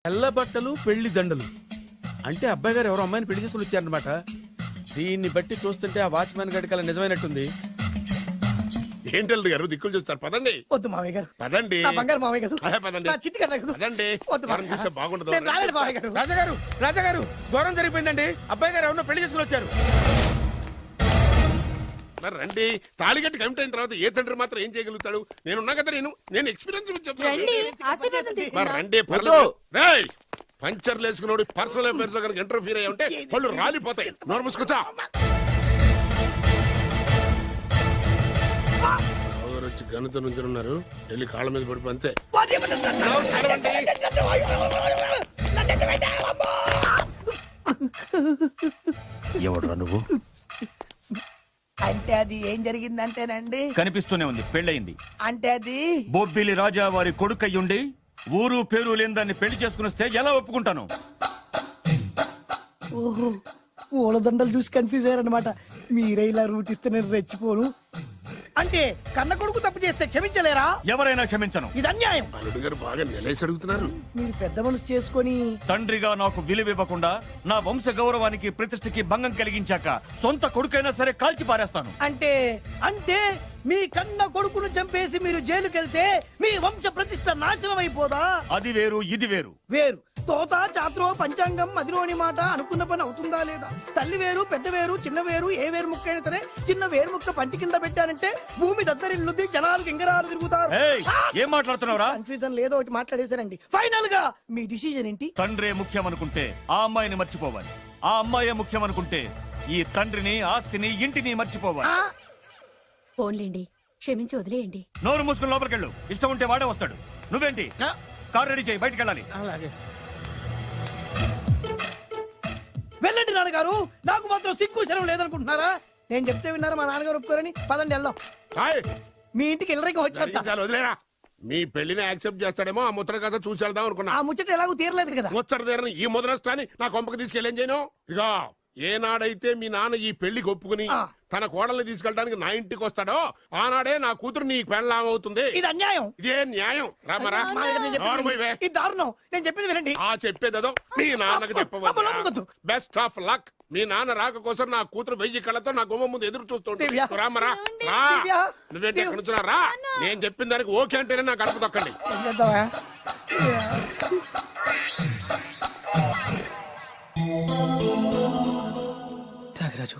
తెల్ల బట్టలు పెళ్లి దండలు అంటే అబ్బాయి గారు ఎవరో అమ్మాయిని పెళ్లి చేసుకుని వచ్చారనమాట. దీన్ని బట్టి చూస్తుంటే ఆ వాచ్మెన్ గడికి అలా నిజమైనట్టుంది. ఏంటల్లుడు గారు దిక్కులు చూస్తారు, పదండి. వద్దు మామయ్య గారు, పదండి. నా బంగారు మామయ్య గారు, పదండి. నా చిట్టి గారు నాకు పదండి. వద్దు మనం మామయ్య. చూస్తే బాగుండదు. నేను రాలేను మామయ్య గారు. రాజాగారు రాజాగారు ఘోరం జరిగిపోయిందండి. అబ్బాయి గారు ఎవరినో పెళ్లి చేసుకుని వచ్చారు. మరి రండి. తాళిగట్టి కమిట్ అయిన తర్వాత ఏ తండ్రి మాత్రం ఏం చేయగలుగుతాడు? నేనున్నా కదా, నేను ఎక్స్పీరియన్స్ చెప్తాను. మరి రండి, పర్లేదు. రేయ్, పంచర్లు వేసుకున్నాడు పర్సనల్ అఫైర్స్ లో కనుక ఇంటర్ఫీర్ అయ్యి ఉంటే పళ్ళు రాలిపోతాయి. నోరు మూసుకుంటా. వచ్చి గనుత నుంచి ఉన్నారు, వెళ్ళి కాళ్ళ మీద పడిపో అంతే. ఎవడురా నువ్వు? అంటే అది ఏం జరిగిందంటేనండి, కనిపిస్తూనే ఉంది, పెళ్ళయింది. అంటే అది బొబ్బిలి రాజా వారి కొడుకయ్యుండి ఊరు పేరు లేని దాన్ని పెళ్లి చేసుకుని వస్తే ఎలా ఒప్పుకుంటాను? ఓహో, పూలదండలు చూసి కన్ఫ్యూజ్ అయ్యారనమాట. మీరే ఇలా రూట్ ఇస్తే నేను రెచ్చిపోను. అంటే కన్న కొడుకు తప్పు చేస్తే క్షమించలేరా? ఎవరైనా క్షమించను. ఇది అన్యాయం. అల్లుడు గారు బాగా నిలేసి అడుగుతున్నారు. మీరు పెద్ద మనసు చేసుకొని తండ్రిగా నాకు విలువివ్వకుండా నా వంశ గౌరవానికి ప్రతిష్టకి భంగం కలిగించాక సొంత కొడుకైనా సరే కాల్చి పారేస్తాను. అంటే అంటే మీ కన్న కొడుకును చంపేసి మీరు జైలుకెళ్తే మీ వంశ ప్రతిష్ట నాశనం అయిపోదా? అది వేరు, ఇది వేరు. వేరు. తోత చాత్రో పంచాంగం మదిలోని మాట అనుకున్న పని అవుతుందా లేదా? తల్లి వేరు, పెద్ద వేరు, చిన్న వేరు, ఏ వేరు ముక్క అయినా సరే చిన్న వేరు ముక్క పంటి కింద పెట్టానంటే భూమి దద్దరిల్లుద్ది, జనాలు గింగరాలు తిరుగుతారు. ఏయ్, ఏం మాట్లాడుతున్నావురా? కన్ఫ్యూజన్ లేదో ఒకటి మాట్లాడేశానండి. ఫైనల్ గా మీ డిసిజన్ ఏంటి? తండ్రే ముఖ్యం అనుకుంటే ఆ అమ్మాయిని మర్చిపోవాలి. ఆ అమ్మాయే ముఖ్యం అనుకుంటే ఈ తండ్రిని, ఆస్తిని, ఇంటిని మర్చిపోవాలి. ఫోన్లేండి, క్షమించి వదిలేయండి. నోరు మూసుకుని లోపలికెళ్ళు. ఇష్టం ఉంటే వాడే వస్తాడు. నువ్వేంటి? కార్ రెడీ చేయి, బయటికి వెళ్ళాలి. అలాగే వెళ్ళండి నాన్నగారు. నాకు మాత్రం సిగ్గు శరం లేదనుకుంటున్నారా? నేను చెప్తే విన్నారా? మా నాన్నగారు ఒప్పుకోరని. పదండి వెళ్దాం. హాయ్, మీ ఇంటికి ఎల్లరికి వచ్చేస్తా. చాలు వదిలేరా. మీ పెళ్లిని యాక్సెప్ట్ చేస్తాడేమో ఆ ముద్ర కథ చూసి వెళ్దాం అనుకున్నా. ఆ ముచ్చట ఎలాగో తీరలేదు కదా. ముచ్చట తీరని ఈ ముద్రష్టాన్ని నా కొంపకి తీసుకెళ్ళేం చేయను. ఇక ఏనాడైతే మీ నాన్న ఈ పెళ్లికి ఒప్పుకుని తన కోడల్ని తీసుకెళ్ళడానికి నా ఇంటికి వస్తాడో ఆనాడే నా కూతురు నీ పెళ్ళాం అవుతుంది. ఇది అన్యాయం. ఇదే న్యాయం. రామరా, ఇది దారుణం. నేను చెప్పేది వినండి. ఆ చెప్పేదేదో మీ నాన్నకు చెప్పవచ్చు. Best of luck. మీ నాన్న రాక కోసం నా కూతురు 1000 కళ్ళతో నా గుమ్మ ముందు ఎదురు చూస్తుంటే రామరా, రా. నువ్వేంటి ఎక్కడ నుంచున్నా? రా. నేను చెప్పిన దానికి ఓకే అంటేనే నా గడప తొక్కండి. త్యాగరాజు,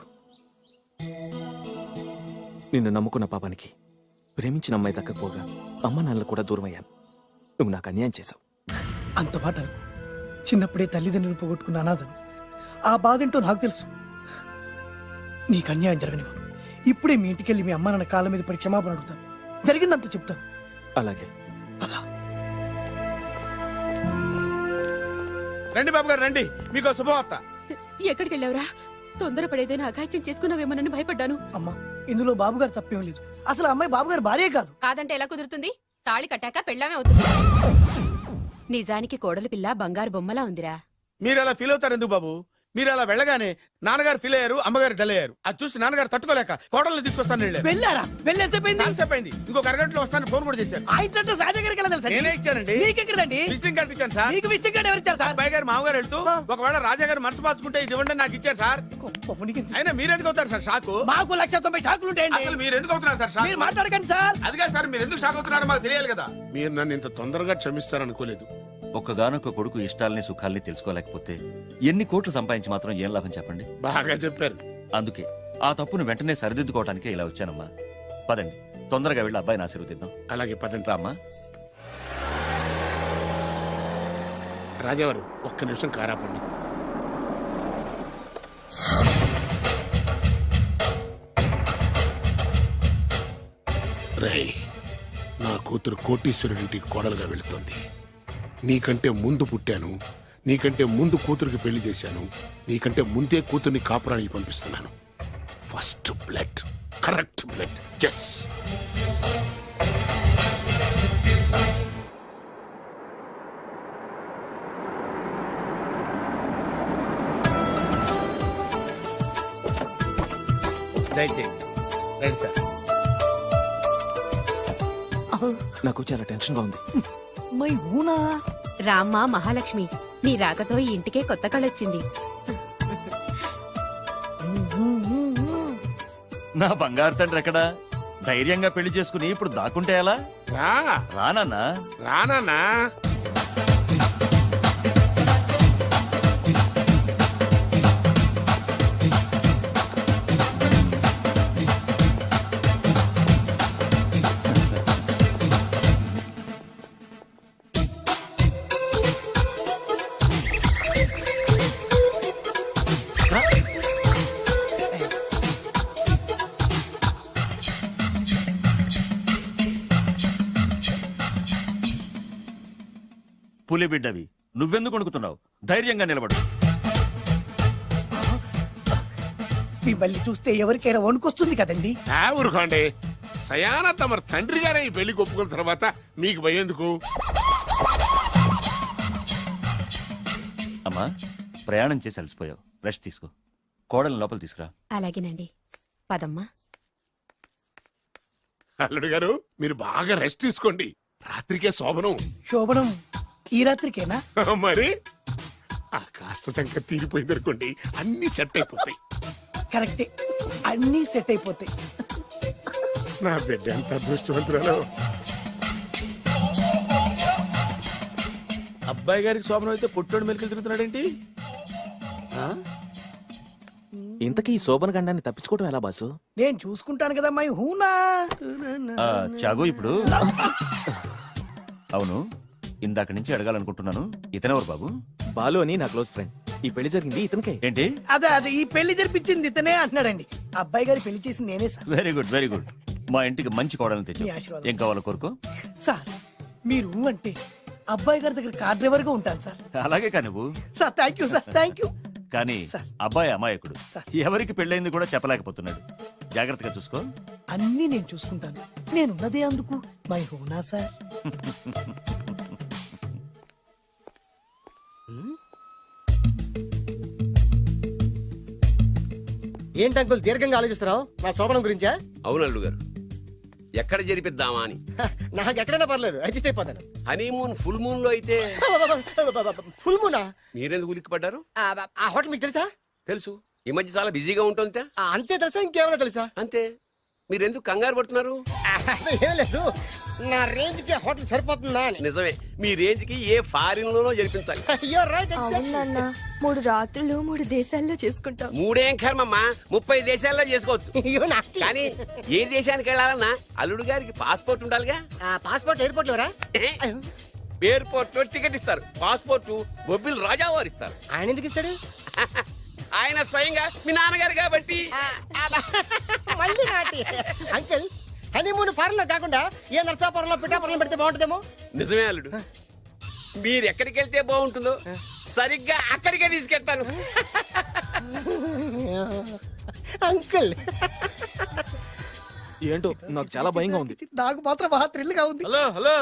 నిన్ను నమ్ముకున్న పాపానికి ప్రేమించిన అమ్మాయి దక్కకపోగా అమ్మ నాన్నలు కూడా దూరమయ్యాను. నువ్వు నాకు అన్యాయం చేశావు. అంత మాట అనకు. చిన్నప్పుడే తల్లిదండ్రులు పోగొట్టుకున్న అనాథను. ఆ బాధ ఏంటో నాకు తెలుసు. నీకు అన్యాయం జరగనివ్వను. ఇప్పుడే మీ ఇంటికెళ్ళి మీ అమ్మ నాన్న కాళ్ళ మీద పడి క్షమాపణ అడుగుతాను. జరిగిందంత చెప్తాను. అలాగే. రండి బాబు గారు రండి, మీకు శుభవార్త. ఎక్కడికి వెళ్ళావురా? తొందరపడేదైనా అఘాయిత్యం చేసుకున్నావేమోనని భయపడ్డాను. అమ్మా, ఇందులో బాబుగారు తప్పేం లేదు. అసలు అమ్మాయి బాబుగారు భార్యే కాదు. కాదంటే ఎలా కుదురుతుంది? తాళి కట్టాక పెళ్ళామే అవుతుంది. నిజానికి కోడలి పిల్ల బంగారు బొమ్మలా ఉందిరా. మీరు అలా ఫీల్ అవుతారు ఎందుకు బాబు? మీరు అలా వెళ్ళగానే నాన్నగారు ఫీల్ అయ్యారు, అమ్మగారు డల్ అయ్యారు. అది చూసి నాన్నగారు తట్టుకోలేక కోడల్ని తీసుకొస్తాను వెళ్ళారా? వెళ్ళేసేపోయింది. ఇంకొక అరగంటలో వస్తాను ఫోన్ కూడా చేశారు. ఆ ఇంట్లో రాజా గారికి ఎలా తెలుసా? నేనే ఇచ్చానండి. మీకెక్కడండి? విజిటింగ్ కార్డు ఇచ్చాను సార్. మీకు విజిటింగ్ కార్డు ఎవరు ఇచ్చారు సార్? అబ్బాయి గారు మామగారు వెళ్తూ ఒకవేళ రాజా గారు మనసు మార్చుకుంటే ఇది ఇవ్వండి నాకు ఇచ్చారు సార్. అయినా మీరు ఎందుకు అవుతారు సార్ షాక్? మాకు 190 షాకులు ఉంటాయండి. అసలు మీరు ఎందుకు అవుతున్నారు సార్ షాక్? మీరు మాట్లాడకండి సార్. అదిగా సార్, మీరు ఎందుకు షాక్ అవుతున్నారో మాకు తెలియాలి కదా. మీరు నన్ను ఇంత తొందరగా క్షమిస్తారనుకోలేదు. ఒక్కగానొక్క కొడుకు ఇష్టాలని సుఖాల్ని తెలుసుకోలేకపోతే ఎన్ని కోట్లు సంపాదించి మాత్రం ఏం లాభం చెప్పండి? బాగా చెప్పారు. అందుకే ఆ తప్పును వెంటనే సరిదిద్దుకోవడానికే ఇలా వచ్చానమ్మా. పదండి, తొందరగా వెళ్ళి అబ్బాయిని ఆశీర్వదిద్దాం. అలాగే పదండి. రామ్మా. రాజావారు ఒక్క నిమిషం కారాపండి. రేయ్, నా కూతురు కోటీశ్వరుడింటికి కోడలుగా వెళుతోంది. నీకంటే ముందు పుట్టాను, నీకంటే ముందు కూతురికి పెళ్లి చేశాను, నీకంటే ముందే కూతుర్ని కాపురానికి పంపిస్తున్నాను. First blood, correct blood. Yes. దయచేయండి రండి సార్. నాకు చాలా టెన్షన్ గా ఉంది. మై హూనా రామ్మ మహాలక్ష్మి, నీ రాకతో ఈ ఇంటికే కొత్త కళొచ్చింది. నా బంగారు తండ్రి ఎక్కడా? ధైర్యంగా పెళ్లి చేసుకుని ఇప్పుడు దాక్కుంటే ఎలా? రా రానన్నా. రానా పులి బిడ్డవి, నువ్వెందుకు వణుకుతున్నావు? ధైర్యంగా నిలబడు. మిమ్మల్ని చూస్తే ఎవరికైనా వణుకొస్తుంది కదండి. ఊరుకోండి. సయానా తమ తండ్రి గారే ఈ పెళ్లి ఒప్పుకున్న తర్వాత మీకు భయందుకు? అమ్మా, ప్రయాణం చేసి అలసిపోయావు, రెస్ట్ తీసుకో. కోడల్ని లోపల తీసుకురా. అలాగేనండి. పదమ్మా. అల్లుడు గారు మీరు బాగా రెస్ట్ తీసుకోండి. రాత్రికే శోభనం. శోభనం ఈ రాత్రికేనా? మరి ఆ కాస్త సంఖ్య తీరిపోయింది అనుకోండి, అన్ని సెట్ అయిపోతాయి. కరెక్టే, అన్నీ సెట్ అయిపోతాయి. నా బిడ్డ ఎంత అదృష్టవంతురాలో. అబ్బాయి గారికి శోభనం అయితే పుట్టోడు మెలికలు తిరుగుతున్నాడేంటి? ఆ? ఇంతకీ ఈ శోభన గండాన్ని తప్పించుకోవడం ఎలా బాసు? నేను చూసుకుంటాను కదా మై హూనా. చాగు ఇప్పుడు. అవును, ఇందాక నుంచి అడగాలనుకుంటున్నాను, ఇతనెవరు బాబు? బాలు అని నా క్లోజ్ ఫ్రెండ్. ఈ పెళ్లి జరిగింది ఇతనికే. ఏంటి? అదే ఈ పెళ్లి జరిపించింది ఇతనే అంటున్నాడండి. అబ్బాయి గారి పెళ్లి చేసింది నేనే sir. Very good, very good. మా ఇంటికి మంచి కోడల్ని తెచ్చు. మీ ఆశీర్వాదం, ఏం కావాలో కోరుకో. సార్ మీరు అంటే అబ్బాయి గారి దగ్గర కార్ డ్రైవర్ గా ఉంటాను సార్. అలాగే కా నువ్వు. Sir thank you sir, thank you. కానీ సార్. అబ్బాయి అమాయకుడు, సార్. ఎవరికి పెళ్ళైంది కూడా చెప్పలేకపోతున్నాడు. జాగ్రత్తగా చూసుకో. అన్నీ నేను చూసుకుంటాను. నేనున్నదే అందుకు మై హూనా సార్. ఏంటి అంకుల్ దీర్ఘంగా ఆలోచిస్తున్నావు? నా శోభనం గురించా? అవును అల్లుడు గారు, ఎక్కడ జరిపిద్దామా అని. నాకు ఎక్కడైనా పర్లేదు, అడ్జస్ట్ అయిపోతాను. హనీమూన్ ఫుల్ మూన్ లో అయితే ఫుల్ మూనా? మీరెందుకు ఉలిక్కిపడ్డారు? ఆ హోటల్ మీకు తెలుసా? తెలుసు, ఈ మధ్య చాలా బిజీగా ఉంటుందిట. అంతే తెలుసా, ఇంకేమైనా తెలుసా? అంతే. మీరెందుకు కంగారు పడుతున్నారు? ఏం లేదు, నా రేంజ్ కి హోటల్ సరిపోతుందా అని. నిజమే, మీ రేంజ్ కి ఏ ఫారిన్ లోనో జరిపించాలి. You're right, exactly. అవునన్నా 3 రాత్రులు 3 దేశాల్లో చేసుకుంటాం. మూడేం కర్మమ్మా, 30 దేశాల్లో చేసుకోవచ్చు. You're nasty. కానీ ఏ దేశానికి వెళ్ళాలన్నా అల్లుడు గారికి పాస్పోర్ట్ ఉండాలిగా. Passport airport LoRa? ఎయిర్పోర్ట్ లో టికెట్ ఇస్తారు, పాస్పోర్ట్ బొబ్బిల్ రాజా వారు ఇస్తారు. ఆయన ఎందుకు ఇస్తాడు? ఆయన స్వయంగా మీ నాన్నగారు కాబట్టి. మళ్ళీ నాటి అంకుల్, హనీమూన్ ఫారెన్ లో కాకుండా ఏ నర్సాపురంలో పిఠాపురంలో పెడితే బాగుంటుందేమో. నిజమే అల్లుడు, మీరు ఎక్కడికి వెళ్తే బాగుంటుందో సరిగ్గా అక్కడికే తీసుకెళ్తాను. అంకుల్ ఏంటో నాకు చాలా భయంగా ఉంది. నాకు మాత్రం బాగా థ్రిల్ గా ఉంది. హలో హలో,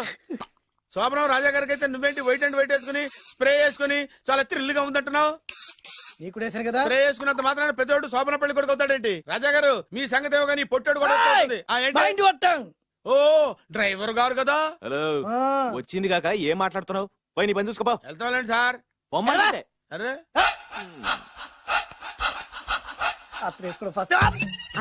శోభనం రాజా గారికి అయితే నువ్వేంటి వైట్ అండ్ వైట్ వేసుకుని స్ప్రే వేసుకుని చాలా థ్రిల్ గా ఉందంటున్నావు? నీకు వేసాను కదా. స్ప్రే వేసుకున్నంత మాత్రాన పెద్దోడు శోభన పెళ్లి కొడుకు అవుతాడేంటి? రాజా గారు మీ సంగతి ఏమో కానీ పొట్టోడు కూడా అవుతుంది. ఏంటి? Mind your tongue. ఓ డ్రైవర్ గారు కదా. హలో, వచ్చింది కాక ఏం మాట్లాడుతున్నావు? పోయి నీ పని చూసుకోపో. వెళ్తాంలేండి సార్. పొమ్మంటే అరే అత్త వేసుకోవడం ఫస్ట్.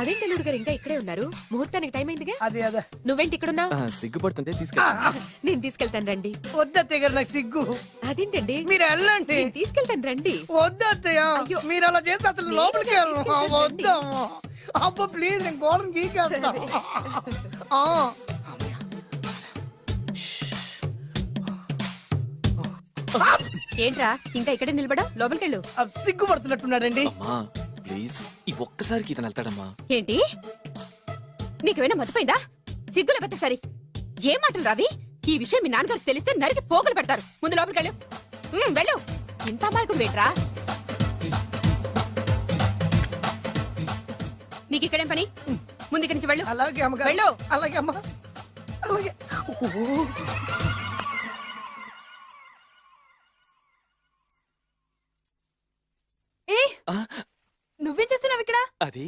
అదేంటి అల్లుడు గారు ఇంకా ఇక్కడే ఉన్నారు? ముహూర్తానికి టైం అయిందిగా. అదే అదే నువ్వేంటి ఇక్కడున్నావు? సిగ్గుపడుతుంటే తీసుకెళ్ళి. నేను తీసుకెళ్తాను రండి. వద్దత్తయ్య గారు, నాకు సిగ్గు. అదేంటండి? మీరు వెళ్ళండి. నేను తీసుకెళ్తాను రండి. వద్దత్తయ్య, అయ్యో. మీరు అలా చేస్తే అసలు మీరు లోపలికి వెళ్ళను. తీసుకెళ్ళండి. వద్దమ్మా. అబ్బా ప్లీజ్, నేను గోడను గీకేస్తా. ఏంట్రా ఇంకా ఇక్కడే నిలబడా? లోపలికెళ్ళు. సిగ్గుపడుతున్నట్టున్నాడండి. అమ్మా ప్లీజ్, ఈ ఒక్కసారికి ఇతను వెళ్తాడమ్మా. ఏంటి? నీకేమైనా మతిపోయిందా? సిగ్గులు పెద్ద సరి. ఏ మాటలు రావి? ఈ విషయం మీ నాన్నగారికి తెలిస్తే నరికి పోగులు పెడతారు. ముందు లోపలికెళ్ళు. వెళ్ళు. ఇంత అమాయకుడు వేట్రా? నీకు ఇక్కడేం పని? ముందు ఇక్కడి నుంచి వెళ్ళు. అలాగే అమ్మగారు. వెళ్ళు. అలాగే అమ్మా, అలాగే. నువ్వేం చేస్తున్నావు ఇక్కడ? అది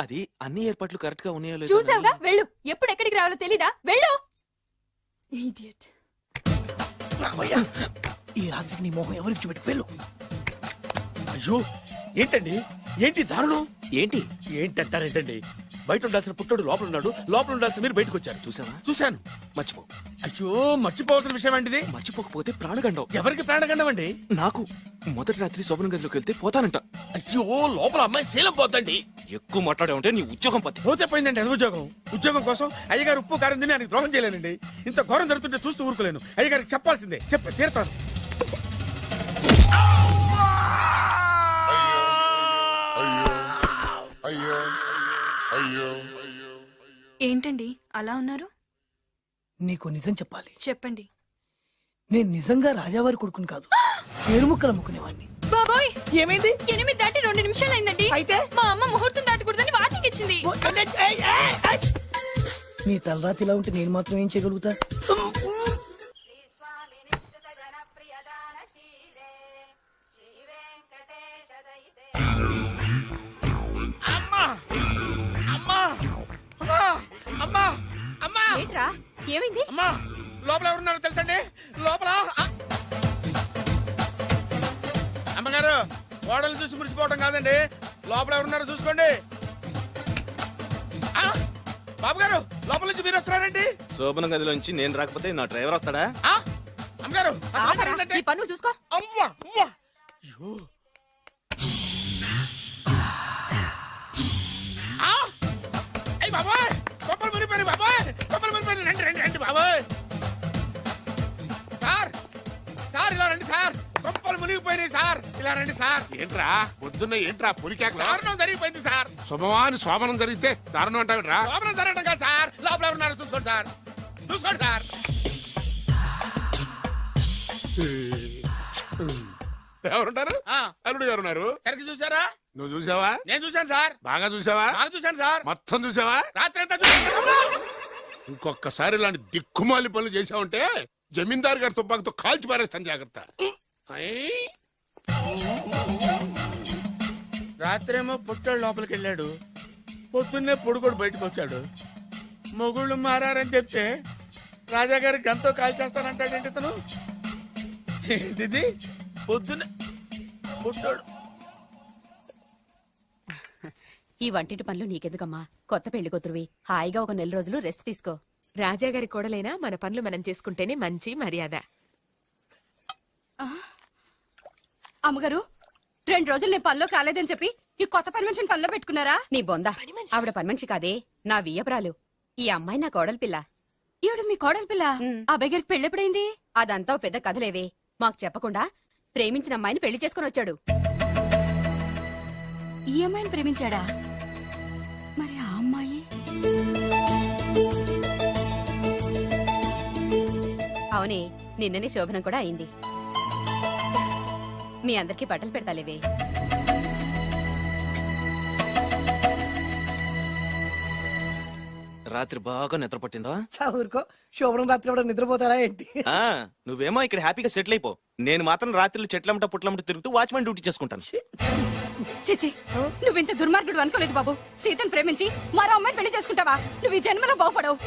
అది అన్ని ఏర్పాట్లు కరెక్ట్ గా ఉన్నాయో లేదో చూసావుగా, వెళ్ళు. ఎప్పుడు ఎక్కడికి రావాలో తెలీదా? వెళ్ళు. Idiot. ఈ రాత్రికి నీ మొహం ఎవరికి చూపెట్టుకు వెళ్ళు. అయ్యో ఏంటండి ఏంటి దారుణం ఏంటి ఏంటంటారేంటండి బయట ఉండాల్సిన పుట్టోడు లోపల ఉన్నాడు లోపల ఉండాల్సిన మీరు బయటకు వచ్చారు చూసావా? చూశాను మర్చిపో. అయ్యో మర్చిపోవాల్సిన విషయం అండి ఇది మర్చిపోకపోతే ప్రాణగండం. ఎవరికి ప్రాణగండం అండి నాకు మొదటి రాత్రి శోభన గదిలోకి వెళ్తే పోతానంట. అయ్యో లోపల అమ్మాయి శీలం పోద్దండి ఎక్కువ మాట్లాడే ఉంటే నీ ఉద్యోగం పత్తి. పోతే పోయిందండి అది ఉద్యోగం కోసం అయ్యగారు ఉప్పు కారం తిని ఆయనకి ద్రోహం చేయలేనండి ఇంత ఘోరం జరుగుతుంటే చూస్తూ ఊరుకోలేను అయ్యగారికి చెప్పాల్సిందే చెప్పి తీరుతాను ఏంటండి అలా ఉన్నారు? నీకు నిజం చెప్పాలి. చెప్పండి. నేను నిజంగా రాజావారి కొడుకుని కాదు, పేరుముక్కలు అమ్ముకునేవాడిని. బాబోయ్, ఏమైంది? 8 దాటి 2 నిమిషాలు అయిందండి. అయితే మా అమ్మ ముహూర్తం దాటకూడదని వార్నింగ్ ఇచ్చింది. నీ తలరాతి ఇలా ఉంటే నేను మాత్రం ఏం చేయగలుగుతా? అమ్మా అమ్మా అమ్మా అమ్మా అమ్మా ఏంట్రా ఏమైంది? అమ్మా లోపల ఎవరున్నారో తెలుసండి లోపల అమ్మగారు గోడలు చూసి మురిసిపోవడం కాదండి లోపల ఎవరున్నారో చూసుకోండి బాబు గారు లోపల నుంచి మీరు వస్తున్నారండి శోభన గదిలోంచి నేను రాకపోతే నా డ్రైవర్ వస్తాడా? అమ్మగారు ఆగరా, ఈ పన్ను చూసుకో. అమ్మా అమ్మా అయ్యో అయ్యి బాబాయ్ కొప్పలు మునిపోయి బాబాయ్ కొప్పలు మునిపోయి రండి రండి రండి బాబాయ్ సార్ సార్ ఇలా రండి సార్ కొప్పలు మునిగిపోయినాయి సార్ ఇలా రండి సార్ ఏంట్రా పొద్దున్న ఏంట్రా పులికేకలా? దారుణం జరిగిపోయింది సార్ శుభమాని శోభనం జరిగితే దారుణం అంటావిట్రా? లోపల జరగడం కాదు సార్ లోపల ఎవరున్నారో చూసుకోండి సార్ చూసుకోండి సార్ ఎవరుంటారు? ఆ, అల్లుడు ఎవరున్నారు? సరిగ్గా చూసారా నువ్వు చూసావా? నేను చూశాను సార్ బాగా చూసావా? బాగా చూశాను సార్ మొత్తం చూసావా? రాత్రి అంతా చూశాను ఇంకొకసారి ఇలాంటి దిక్కుమాలి పనులు చేసావంటే జమీందారు గారి తుపాకుతో కాల్చి పారేస్తాను జాగ్రత్త. ఐ! రాత్రేమో పుట్టాడు లోపలికి వెళ్ళాడు పొద్దున్నే పొడుగోడు బయటకు వచ్చాడు మొగుళ్ళు మారని చెప్తే రాజాగారి గంతో కాల్ చేస్తానంటాడేంటి ఇతను ఏంటిది పొద్దున్నే పుట్టాడు ఈ వంటింటి పనులు నీకెందుకమ్మా? కొత్త పెళ్లి కూతురువి హాయిగా ఒక 4 రోజులు రెస్ట్ తీసుకో. రాజాగారి కోడలైనా మన పనులు మనం చేసుకుంటేనే మంచి మర్యాద. అమ్మగారు 2 రోజులు నేను పనిలోకి రాలేదని చెప్పి ఈ కొత్త పని మనిషిని పనిలో పెట్టుకున్నారా? నీ బొంద ఆవిడ పని మనిషి కాదే నా వియ్యపురాలు. ఈ అమ్మాయి నా కోడలి పిల్ల. ఈవిడ మీ కోడలి పిల్ల? ఆ బెగరికి పెళ్ళెప్పుడైంది? అదంతా ఓ పెద్ద కథలేవే మాకు చెప్పకుండా ప్రేమించిన అమ్మాయిని పెళ్లి చేసుకుని వచ్చాడు. ఈ అమ్మాయిని ప్రేమించాడా? మరి ఆ అమ్మాయి? అవునే నిన్ననే శోభనం కూడా అయింది. మీ అందరికి బట్టలు పెడతాలేవే. రాత్రి బాగా నిద్ర పట్టిందా? ఊరుకో, శోభనం రాత్రి కూడా నిద్రపోతాడా ఏంటి? ఆ, నువ్వేమో ఇక్కడ హ్యాపీగా సెటిల్ అయిపో. నేను మాత్రం రాత్రులు చెట్లమ్మట పుట్లమ్మట తిరుగుతూ వాచ్మెన్ డ్యూటీ చేసుకుంటాను. చిచి నువ్వింత దుర్మార్గుడు అనుకోలేదు బాబు. సీతను ప్రేమించి మరో అమ్మాయిని పెళ్లి చేసుకుంటావా? నువ్వు ఈ జన్మలో బాగుపడవు.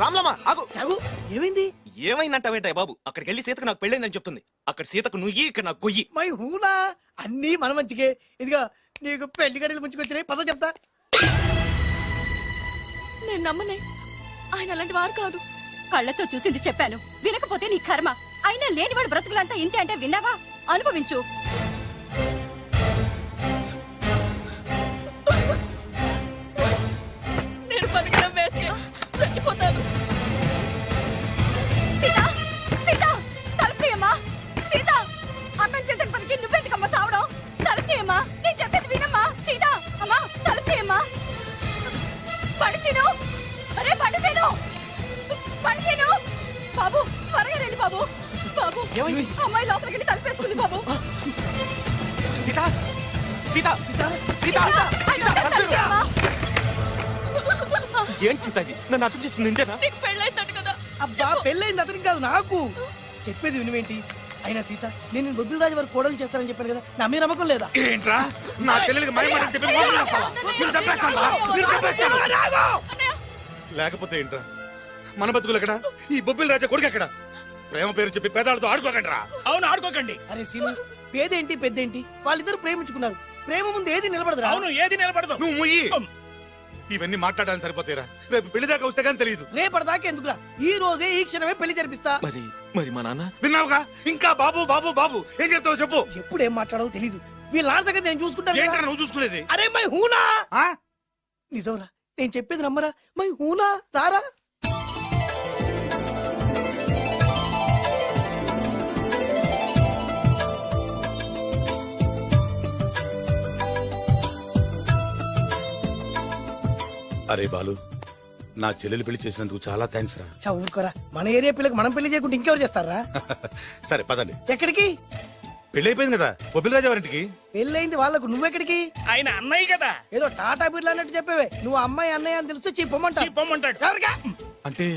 రామ్లమ్మా ఆగు. చావు, ఏమైంది? ఏమైందంటావేంటాయి బాబు? అక్కడికి వెళ్ళి సీతకు నాకు పెళ్ళైందని చెప్తుంది. అక్కడ సీతకు నుయ్యి, ఇక్కడ నాకు గొయ్యి. మై హూనా, అన్నీ మన మంచికే. ఇదిగా నీకు పెళ్లి గడియలు ముంచుకొచ్చినాయి, పద చెప్తా. నేను నమ్మనే. ఆయన అలాంటి వారు కాదు. కళ్ళతో చూసింది చెప్పాను, వినకపోతే నీ కర్మ. అయినా లేనివాడు బ్రతుకులంతా ఇంతే అంటే విన్నావా? అనుభవించు. నేను బతకడం వేస్ట్, చచ్చిపోతాను. సీత, సీత, తలుపుతీయమ్మా. సీత, అన్నం చేసిన పనికి నువ్వెందుకమ్మా చావడం? తలుపుతీయమ్మా, నేను చెప్పేది వినమ్మా. సీత, అమ్మా తలుపుతీయమ్మా. పడితేను, అరే పడితేను, పడితేను. బాబు త్వరగా రండి బాబు. బాబు అమ్మాయి లోపలికి వెళ్ళి తలుపేసుకుంది బాబు. సీత సీత సీత తలుపుతీయమ్మా. ఏంటి సీత ఇది? నన్ను అర్థం చేసుకుంది ఇంతేనా? నీకు పెళ్ళైందట కదా. అబ్బా, పెళ్ళైంది అతనికి కాదు, నాకు. చెప్పేది వినువేంటి? అయినా సీత, నేను బొబ్బిల్ రాజు వారు కోడలు చేస్తానని చెప్పాను కదా, నా మీద నమ్మకం లేదా? ఏంట్రా నా చెల్లెలికి మయమని చెప్పి మోసం చేస్తావా? నిన్ను చంపేస్తావా? నిన్ను చంపేస్తావా? లేకపోతే ఏంట్రా మన బతుకులు ఎక్కడ? ఈ బొబ్బిల్ రాజా కొడుకు ఎక్కడ? ప్రేమ పేరు చెప్పి పేదాలతో ఆడుకోకండి రా. అవును ఆడుకోకండి. అరే సీను, పేదేంటి పెద్దేంటి, వాళ్ళిద్దరు ప్రేమించుకున్నారు. ప్రేమ ముందు ఏది నిలబడదురా. అవును ఏది నిలబడదు. నువ్వు ముయ్యి. ఇవన్నీ మాట్లాడడానికి సరిపోతాయిరా. రేపు పెళ్లి దాకా వస్తే కానీ తెలియదు. రేపటిదాకా ఎందుకురా, ఈ రోజే ఈ క్షణమే పెళ్లి జరిపిస్తా. మరి మా నాన్న విన్నావుగా? ఇంకా బాబు బాబు బాబు ఏం చెప్తావు చెప్పు. ఎప్పుడు ఏం మాట్లాడాలో తెలీదు. వీళ్ళ నాన్న సంగతి నేను చూసుకుంటాను కదా. ఏంట్రా నువ్వు చూసుకునేది? అరే మై హూనా. ఆ? నిజంరా, నేను చెప్పేది నమ్మరా. మై హూనా, రారా. అరే బాలు, నా చెల్లెలు పెళ్లి చేసినందుకు చాలా థ్యాంక్స్ రా. చదువుకోరా, మన ఏరియా పిల్లకి మనం పెళ్లి చేయకుండా ఇంకెవరు చేస్తారా? సరే పదండి. ఎక్కడికి? పెళ్లి అయిపోయింది కదా, బొబ్బిలి వారింటికి. పెళ్ళయింది వాళ్ళకు, నువ్వెక్కడికి? ఆయన అన్నయ్య కదా. ఏదో టాటా బిర్లా అన్నట్టు చెప్పేవే. నువ్వు అమ్మాయి అన్నయ్య అని తెలిస్తే చెప్పమంటా. చెప్పమంటాడు. ఎవరికా? అంటే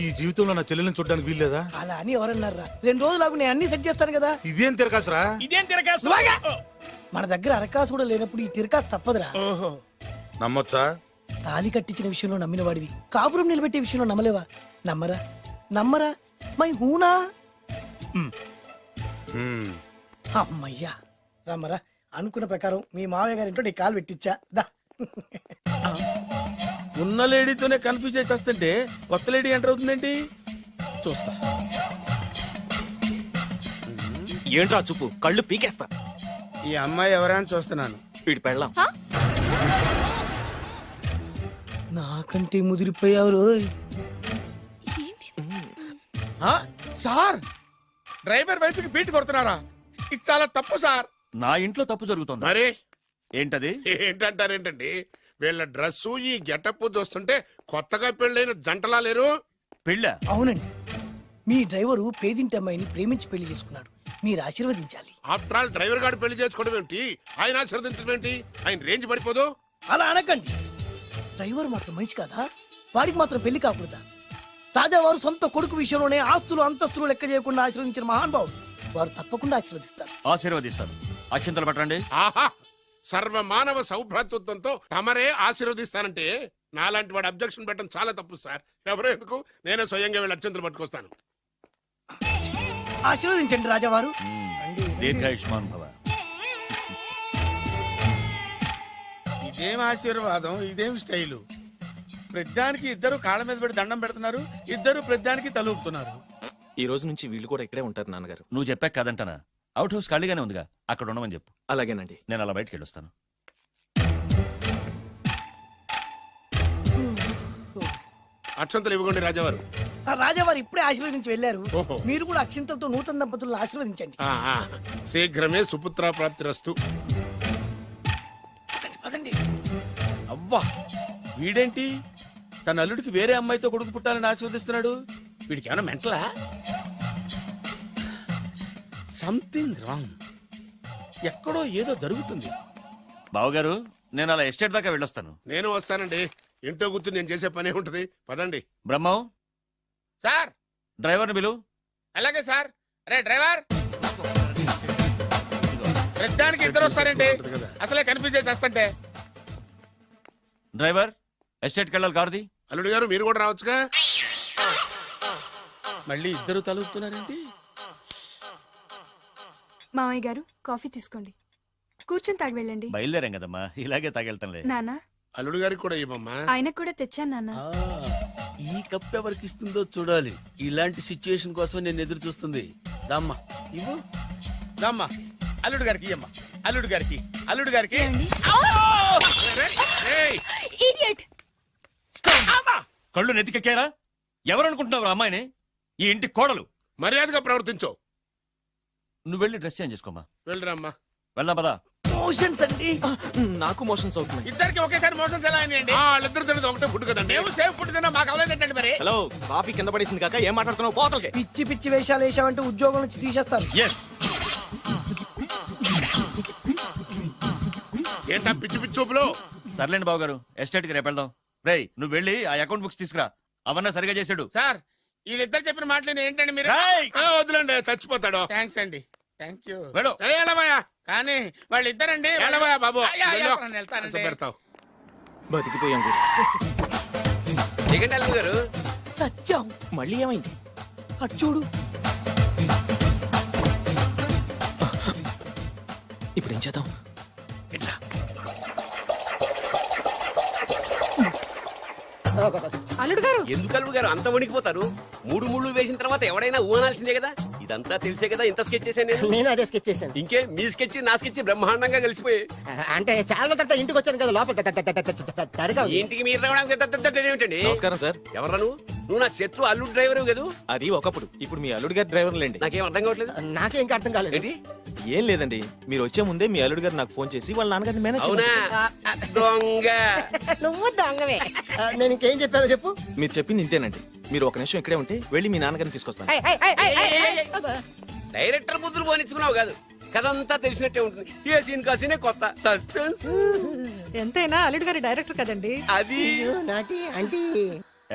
ఈ జీవితంలో నా చెల్లెల్ని చూడడానికి వీల్లేదా? అలా అని ఎవరన్నారా? 2 రోజులకు నేను అన్ని సెట్ చేస్తాను కదా. ఇదేం తిరకాసురా? ఇదేం తిరగాసు? నువ్వాగా. మన దగ్గర అరకాసు కూడా లేనప్పుడు ఈ తిరకాసు తప్పదురా. ఓహో. నమ్మొచ్చా? తాలి కట్టించిన విషయంలో నమ్మిన వాడివి, కాపురం నిలబెట్టే విషయంలో నమ్మలేవా? నమ్మరా నమ్మరా. మై హూనా. అమ్మయ్యా, రమ్మరా. అనుకున్న ప్రకారం మీ మావయ్య గారి ఇంట్లో నీ కాలు పెట్టించా. దా. ఉన్న లేడీతోనే కన్ఫ్యూజ్ అయి వస్తుంటే కొత్త లేడీ ఎంటర్ అవుతుందేంటి? చూస్తా. ఏంట్రా చూపు, కళ్ళు పీకేస్తా. ఈ అమ్మాయి ఎవరా అని చూస్తున్నాను. వీడి పెళ్ళాం. నాకంటే ముదిరిపోయావు రోయ్. సార్, డ్రైవర్ వైఫ్ కి బీట్ కొడుతున్నారా? ఇది చాలా తప్పు సార్. నా ఇంట్లో తప్పు జరుగుతుంది. మరి ఏంటది? ఏంటంటారేంటండి? వీళ్ళ డ్రెస్సు ఈ గెటప్ చూస్తుంటే కొత్తగా పెళ్ళైన జంటలా లేరు. పెళ్ళ? అవునండి, మీ డ్రైవరు పేదింటి అమ్మాయిని ప్రేమించి పెళ్లి చేసుకున్నాడు. మీరు ఆశీర్వదించాలి. ఆఫ్టర్ ఆల్ డ్రైవర్ గారు పెళ్లి చేసుకోవడం ఏంటి, ఆయన ఆశీర్వదించడం ఏంటి? ఆయన రేంజ్ పడిపోదు. అలా అనకండి. డ్రైవర్ మాత్రం మనిషి కాదా? వాడికి మాత్రం పెళ్లి కాకూడదా? రాజావారు సొంత కొడుకు విషయంలోనే ఆస్తులు అంతస్తులు లెక్క చేయకుండా ఆశీర్వదించిన మహానుభావుడు. వారు తప్పకుండా ఆశీర్వదిస్తారు. ఆశీర్వదిస్తాను. అక్షంతలు పట్టండి. ఆహా, సర్వ మానవ సౌభ్రాతృత్వంతో తమరే ఆశీర్వదిస్తానంటే నాలాంటి వాడు అబ్జెక్షన్ పెట్టడం చాలా తప్పు సార్. ఎవరో ఎందుకు, నేనే స్వయంగా వీళ్ళ అత్యంతలు పట్టుకొస్తాను. ఆశీర్వదించండి రాజావారు. దీర్ఘాయుష్మాన్ భవ. ఇదేం ఆశీర్వాదం, ఇదేం స్టైలు? ప్రద్దానికి ఇద్దరు కాళ్ళ మీద పెట్టి దండం పెడుతున్నారు, ఇద్దరు ప్రద్దానికి తలూపుతున్నారు. ఈ రోజు నుంచి వీళ్ళు కూడా ఇక్కడే ఉంటారు నాన్నగారు. నువ్వు చెప్పాక కాదంటానా? అవుట్ హౌస్ ఖాళీగానే ఉందిగా, అక్కడ ఉండమని చెప్పు. అలాగేనండి. నేను అలా బయటికి వెళ్ళొస్తాను. అక్షంతలు ఇవ్వకండి రాజావారు. రాజావారు ఇప్పుడే ఆశీర్వదించి వెళ్ళారు. ఓహో. మీరు కూడా అక్షింతలతో నూతన దంపతులను ఆశీర్వదించండి. శీఘ్రమే సుపుత్ర ప్రాప్తిరస్తు. పదండి. అవ్వా, వీడేంటి తన అల్లుడికి వేరే అమ్మాయితో కొడుకు పుట్టాలని ఆశీర్వదిస్తున్నాడు? వీడికి ఏమైనా మెంటలా? Something wrong. ఎక్కడో ఏదో జరుగుతుంది. బావగారు, నేను అలా ఎస్టేట్ దాకా వెళ్ళొస్తాను. నేను వస్తానండి. ఇంట్లో కూర్చుని నేను చేసే పనే ఉంటది. పదండి. బ్రహ్మం, సార్ డ్రైవర్ని పిలు. అలాగే సార్. అరే డ్రైవర్, ప్రతిదానికి ఇద్దరు వస్తారండి. అసలే కన్ఫ్యూజ్ చేసి వస్తుంటే. డ్రైవర్, ఎస్టేట్కి వెళ్ళాలి, కారుది. అల్లుడు గారు మీరు కూడా రావచ్చుగా. మళ్ళీ ఇద్దరు తలూపుతున్నారేంటి? మామయ్య గారు కాఫీ తీసుకోండి. కూర్చొని తాగి వెళ్ళండి. బయలుదేరాం కదమ్మా, ఇలాగే తాగెళ్తానులే. నాన్న, అల్లుడు గారికి కూడా ఇవ్వమ్మా. ఆయనకు కూడా తెచ్చాను నాన్న. ఈ కప్ ఎవరికి ఇస్తుందో చూడాలి. ఇలాంటి సిచ్యుయేషన్ కోసం నేను ఎదురు చూస్తుంది. దమ్మా ఇవ్వు. దమ్మా అల్లుడు గారికి ఇయ్యమ్మా. అల్లుడు గారికి, అల్లుడు గారికి. ఇడియట్. కళ్ళు నెత్తికెక్కారా? ఎవరనుకుంటున్నావు అమ్మాయిని? ఈ ఇంటి కోడలు. మర్యాదగా ప్రవర్తించో. నువ్వు వెళ్ళి డ్రెస్ చేంజ్ చేసుకోమ్మా. వెళ్ళరమ్మా. వెళ్దాం పదా. మోషన్స్ అండి. నాకు మోషన్స్ అవుతున్నాయి. ఇద్దరికి ఒకేసారి మోషన్స్ ఎలా అయినాయండి? వాళ్ళిద్దరు తినదు ఒకటే ఫుడ్ కదండి. మేము సేఫ్ ఫుడ్ తిన్నా మాకు అవ్వలేదండి మరి. హలో, కాఫీ కింద పడేసింది కాక ఏం మాట్లాడుతున్నావు? పోతలకి. పిచ్చి పిచ్చి వేషాలు వేసామంటే ఉద్యోగం నుంచి తీసేస్తారు. ఏంటా పిచ్చి పిచ్చి చూపులు? సర్లేండి బాబు గారు, ఎస్టేట్ కి రేపు వెళ్దాం. రేయ్, నువ్వు వెళ్ళి ఆ అకౌంట్ బుక్స్ తీసుకురా. అవన్నా సరిగా చేసాడు. సార్ వీళ్ళిద్దరు చెప్పిన మాటలు ఏంటండి మీరు? వదిలేండి, చచ్చిపోతాడు. థ్యాంక్స్ అండి. Thank you. వెళ్ళు. కానీ వాళ్ళిద్దరండి. బాబు వెళ్తానండి. పెడతావు. బతికిపోయాం గురు. దిగండి అల్లుడు గారు. చచ్చాం. మళ్ళీ ఏమైంది? అటు చూడు. ఇప్పుడు ఏం చేద్దాం? ఇట్లా అల్లుడు గారు ఎందుకు అల్లుడు గారు అంత వణికిపోతారు? మూడు ముళ్ళు వేసిన తర్వాత ఎవడైనా ఊనాల్సిందే కదా. ఇదంతా తెలిసే కదా ఇంత స్కెచ్ చేశాను నేను. నేను అదే స్కెచ్ చేశాను. ఇంకే మీ స్కెచ్ నా స్కెచ్ బ్రహ్మాండంగా కలిసిపోయాయి. అంటే చాలా రోజుల తర్వాత ఇంటికి వచ్చాను కదా, లోపల తడిగా ఉంది. ఇంటికి మీరు రావడానికి ఏమిటండి? నమస్కారం సార్. ఎవరా నువ్వు నా శత్రు అల్లుడు డ్రైవర్ కదా. అది ఒకప్పుడు. ఇప్పుడు మీ అల్లుడు గారి డ్రైవర్ లేండి. నాకేం అర్థం కావట్లేదు. నాకే ఇంకా అర్థం కాలేదు. ఏంటి? ఏం లేదండి, మీరు వచ్చే ముందే మీ అల్లుడు గారు నాకు ఫోన్ చేసి వాళ్ళ నాన్నగారిని మేనేజ్ అవునా? చేయమని దొంగ. నువ్వు దొంగవే. నేను ఇంకేం చెప్పానో చెప్పు. మీరు చెప్పింది ఇంతేనండి. మీరు ఒక నిమిషం ఇక్కడే ఉంటే వెళ్ళి మీ నాన్నగారిని తీసుకొస్తాను. డైరెక్టర్ బుద్ధులు పోనిచ్చుకున్నావు కాదు. కథంతా తెలిసినట్టే ఉంటుంది. ఏ సీన్ కా సీనే కొత్త సస్పెన్స్. ఎంతైనా అల్లుడు గారి డైరెక్టర్ కదండి. అది నాటి అంటే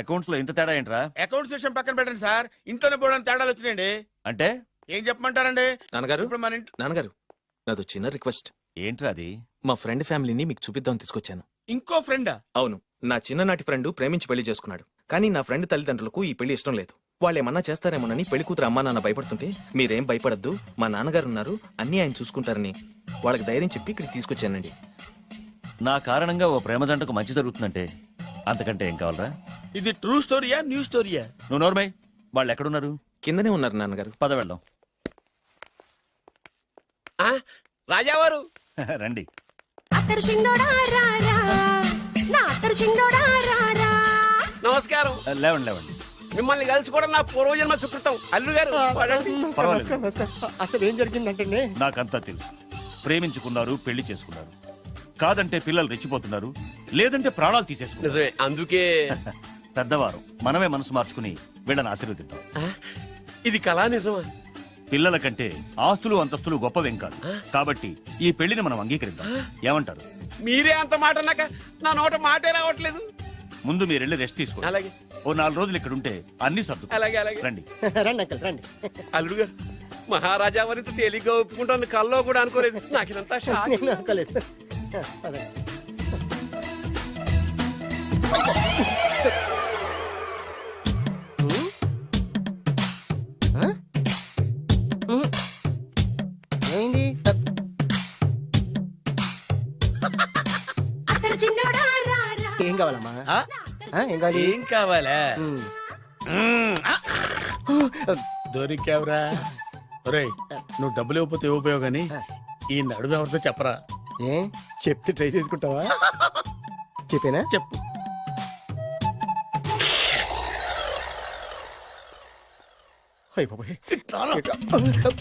అకౌంట్స్ లో ఇంత తేడా ఏంట్రా? అకౌంట్ సెషన్ పక్కన పెట్టండి సార్, ఇంట్లోనే పోవడానికి తేడాలు వచ్చినాయండి. అంటే ఏం చెప్పమంటారండి? నాన్నగారు, ఇప్పుడు మన ఇంట్లో నాన్నగారు, నాదో చిన్న రిక్వెస్ట్. ఏంట్రా అది? మా ఫ్రెండ్ ఫ్యామిలీని మీకు చూపిద్దామని తీసుకొచ్చాను. ఇంకో ఫ్రెండా? అవును, నా చిన్ననాటి ఫ్రెండ్ ప్రేమించి పెళ్లి చేసుకున్నాడు. కానీ నా ఫ్రెండ్ తల్లిదండ్రులకు ఈ పెళ్లి ఇష్టం లేదు. వాళ్ళు ఏమన్నా చేస్తారేమోనని పెళ్లి కూతురు అమ్మా నాన్న భయపడుతుంటే, మీరేం భయపడద్దు, మా నాన్నగారు ఉన్నారు, అన్నీ ఆయన చూసుకుంటారని వాళ్ళకి ధైర్యం చెప్పి ఇక్కడికి తీసుకొచ్చానండి. నా కారణంగా ఓ ప్రేమ జంటకు మంచి జరుగుతుందంటే అంతకంటే ఏం కావాలరా? ఇది ట్రూ స్టోరీయా న్యూ స్టోరీయా? నువ్వు నోర్మై. వాళ్ళు ఎక్కడున్నారు? కిందనే ఉన్నారు నాన్నగారు. పద వెళ్దాం. ఆ, రాజావారు రండి. నమస్కారం. లేవండి లేవండి. మిమ్మల్ని కలుసుకోవడం నా పూర్వజన్మ సుకృతం. అల్లుడు గారు వాడండి. పర్వాలేదు. అసలు ఏం జరిగిందంటే నాకంతా తెలుసు. ప్రేమించుకున్నారు, పెళ్లి చేసుకున్నారు. కాదంటే పిల్లలు రెచ్చిపోతున్నారు, లేదంటే ప్రాణాలు తీసేసుకున్నారు. నిజమే, అందుకే పెద్దవారు మనమే మనసు మార్చుకుని వీళ్ళని ఆశీర్వదిద్దాం. ఆ, ఇది కళా నిజమా? పిల్లల కంటే ఆస్తులు అంతస్తులు గొప్పవేం కాదు. కాబట్టి ఈ పెళ్లిని మనం అంగీకరిద్దాం. ఏమంటారు? మీరే అంత మాట అన్నాక నా నోట మాటే రావట్లేదు. ముందు మీరు వెళ్ళి రెస్ట్ తీసుకోండి. అలాగే ఓ 4 రోజులు ఇక్కడ ఉంటే అన్ని సర్దు. అలాగే అలాగే. రండి. రండి అంకల్ రండి. అల్లుడు గారు, మహారాజా వారితో తేలిగ్గా ఒప్పుకుంటాను కల్లో కూడా అనుకోలేదు. నాకు ఇదంతా షాక్. నేను అనుకోలేదు. పదండి. ఏమైంది? ఏం కావాలమ్మా? ఆ? ఏం కావాలి? ఏం కావాలా? ఉమ్. దొరికావురా. ఒరేయ్, నువ్వు డబ్బులు ఇవ్వకపోతే ఇవ్వపోయావు గానీ ఈ నడుము ఎవరితో చెప్పరా. ఏ చెప్తే ట్రై చేసుకుంటావా? చెప్పేనా? చెప్పు.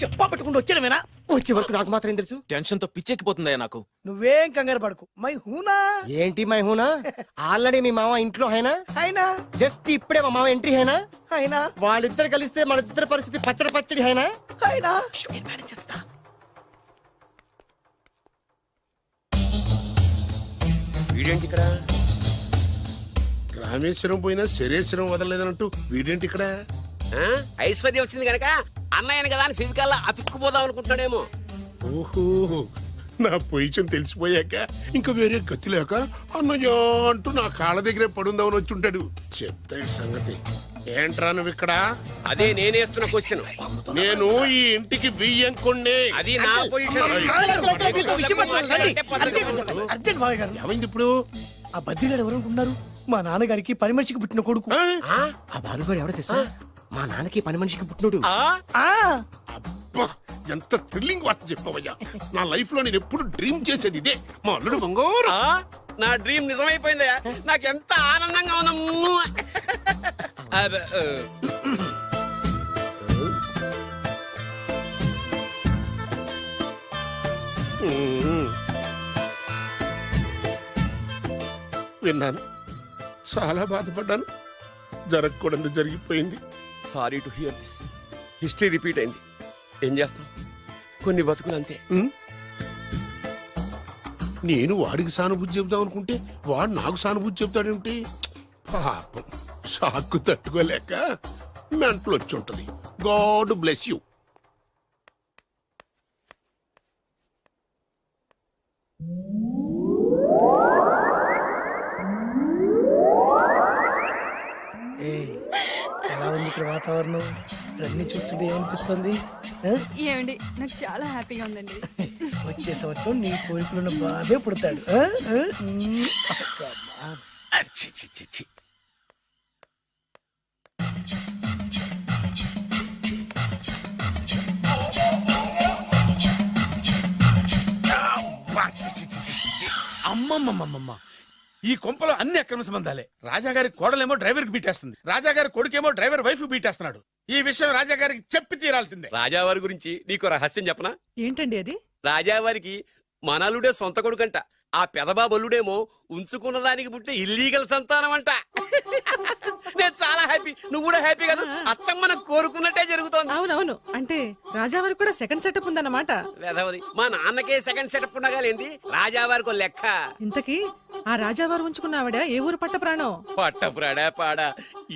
చెప్పా పెట్టుకుంటూ వచ్చానేనా? వచ్చే వరకు నాకు మాత్రం ఏం తెలుసు? టెన్షన్ తో పిచ్చెక్కిపోతుందయ్యా నాకు. నువ్వేం కంగారు పడకు, మై హూనా. ఏంటి మై హూనా? ఆల్రెడీ మీ మామ ఇంట్లో అయినా అయినా జస్ట్ ఇప్పుడే మా మామ ఎంట్రీ అయినా అయినా వాళ్ళిద్దరు కలిస్తే మన ఇద్దరు పరిస్థితి పచ్చడి పచ్చడి అయినా అయినా వీడేంటి ఇక్కడ? రామేశ్వరం పోయినా శరేశ్వరం వదలలేదన్నట్టు వీడేంటి ఇక్కడ? ఆ, ఐశ్వర్యం వచ్చింది కనుక అన్నయ్యని కదా అని ఫిజికల్లా అతుక్కుపోదాం అనుకుంటున్నాడేమో. ఓహో, నా పొజిషన్ తెలిసిపోయాక ఇంకా వేరే గతి లేక అన్నయ్య అంటూ నా కాళ్ళ దగ్గరే పడుందామని వచ్చి ఉంటాడు. చెప్తాడు సంగతి. ఏంట్రా నువ్వు ఇక్కడ? అదే నేనేస్తున్న క్వశ్చన్. నేను ఈ ఇంటికి బియ్యం కొన్నే. అది నా పొజిషన్. అర్జెంట్ మావయ్య గారు. ఏమైంది ఇప్పుడు? ఆ బద్రిగాడు ఎవరు అనుకుంటున్నారు? మా నాన్నగారికి పని మనిషికి పుట్టిన కొడుకు. ఆ? ఆ బాలుగాడు ఎవడో తెలుసా? మా నాన్నకి పని మనిషికి పుట్టినోడు. అబ్బా, ఎంత థ్రిల్లింగ్ వార్త చెప్పవయ్యా. నా లైఫ్ లో నేను ఎప్పుడు డ్రీమ్ చేసేది ఇదే. మా అల్లుడు బంగారు. నా డ్రీమ్ నిజమైపోయిందయ్యా. నాకెంత ఆనందంగా ఉందా. విన్నాను, చాలా బాధపడ్డాను. జరగకూడదు జరిగిపోయింది. Sorry to hear this. History repeat అయింది. ఏం చేస్తాం, కొన్ని బతుకులు అంతే. నేను వాడికి సానుభూతి చెబుతాం అనుకుంటే వాడు నాకు సానుభూతి చెబుతాడేమిటి? పాపం, షాక్కు తట్టుకోలేక మెంటలు వచ్చి ఉంటది. God bless you. ఎలా ఉంది ఇక్కడ వాతావరణం? ఇక్కడ అన్ని చూస్తుంటే ఏమనిపిస్తుంది ఆ? ఏమండి నాకు చాలా హ్యాపీగా ఉందండి. వచ్చే సంవత్సరం నీ కోరికలున్న బాబే పుడతాడు ఆ? ఆ? అబ్బా. చి, చి, చి, చి. అబ్బా, చి, చి, చి, చి, చి. అమ్మమ్మమ్మమ్మమ్మ ఈ కొంపలో అన్ని అక్రమ సంబంధాలే. రాజాగారి కోడలేమో డ్రైవర్ కి బీటేస్తుంది, రాజాగారి కొడుకేమో డ్రైవర్ వైఫ్ బీటేస్తున్నాడు. ఈ విషయం రాజాగారికి చెప్పి తీరాల్సిందే. రాజావారి గురించి నీకు రహస్యం చెప్పనా? ఏంటండి అది? రాజావారికి మనలుడే సొంత కొడుకంట. ఆ పెదబాబలుడేమో ఉంచుకున్న దానికి పుట్టే ఇల్లీగల్ సంతానం అంట. నేను చాలా హ్యాపీ, నువ్వు కూడా హ్యాపీ కదా? అచ్చం మనం కోరుకున్నట్టే జరుగుతోంది. అవునవును, అంటే రాజావారి కూడా సెకండ్ సెటప్ ఉందన్నమాట. వేదవది, మా నాన్నకే సెకండ్ సెటప్ ఉండగాలేంది, రాజావారికి లెక్క. ఇంతకీ ఆ రాజావారు ఉంచుకున్న ఆవిడ ఏ ఊరు పట్ట ప్రాణం? పట్టపురాడా పాడా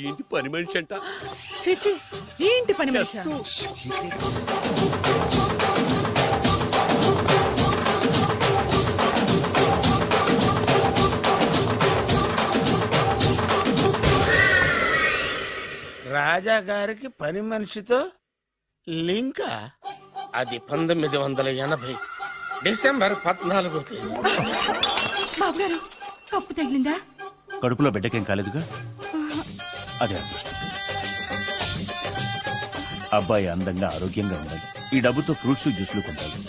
ఏంటి పని మనిషి అంట. చీచి, ఏంటి పని మనిషి? రాజాగారికి పని మనిషితో లింక. అది 1980 డిసెంబర్ 14 తేదీ. బాబు గారు కప్పు తగిలిందా? కడుపులో బిడ్డకేం కాలేదుగా? అదే అదృష్టం. అబ్బాయి అందంగా ఆరోగ్యంగా ఉండాలి. ఈ డబ్బుతో ఫ్రూట్స్ జ్యూస్లు కొంటాను.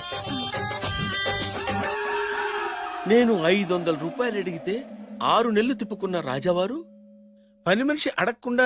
నేను 500 రూపాయలు అడిగితే 6 నెలలు తిప్పుకున్న రాజావారు పని మనిషి అడగకుండా